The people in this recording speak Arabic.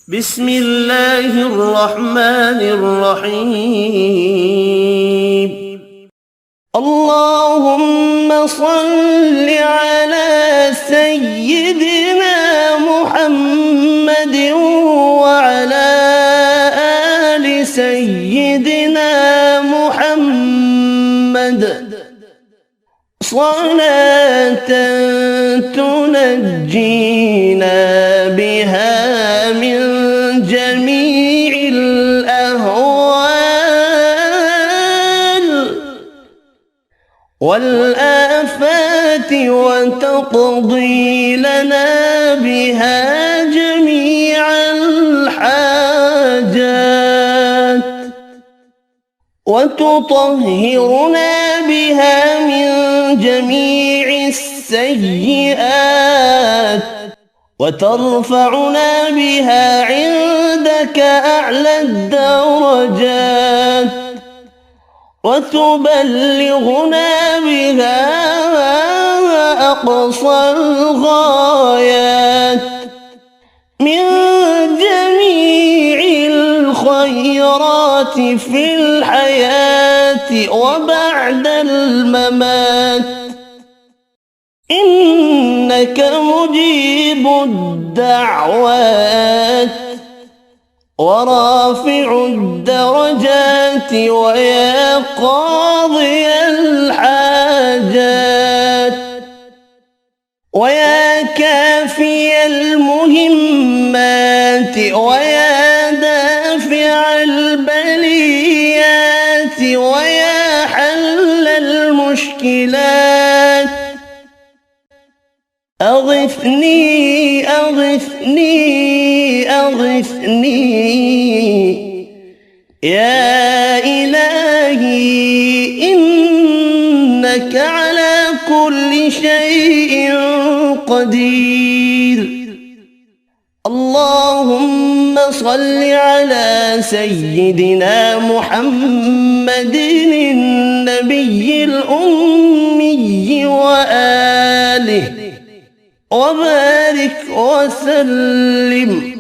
بسم الله الرحمن الرحيم. اللهم صل على سيدنا محمد وعلى آل سيدنا محمد صلاة تنجينا بها من جميع الأهوال والآفات وتقضي لنا بها جميع الحاجات وتطهرنا بها من جميع السيئات وترفعنا بها عندك أعلى الدرجات وتبلغنا بها أقصى الغايات من جميع الخيرات في الحياة وبعد الممات، إنك مجيب الدعوات ورافع الدرجات ويا قاضي الحاجات ويا كافي المهمات ويا دافع البليات ويا حل المشكلات، أغثني أغثني أغثني يا إلهي إنك على كل شيء قدير. اللهم صل على سيدنا محمد النبي الأمي وآله وبارك وسلم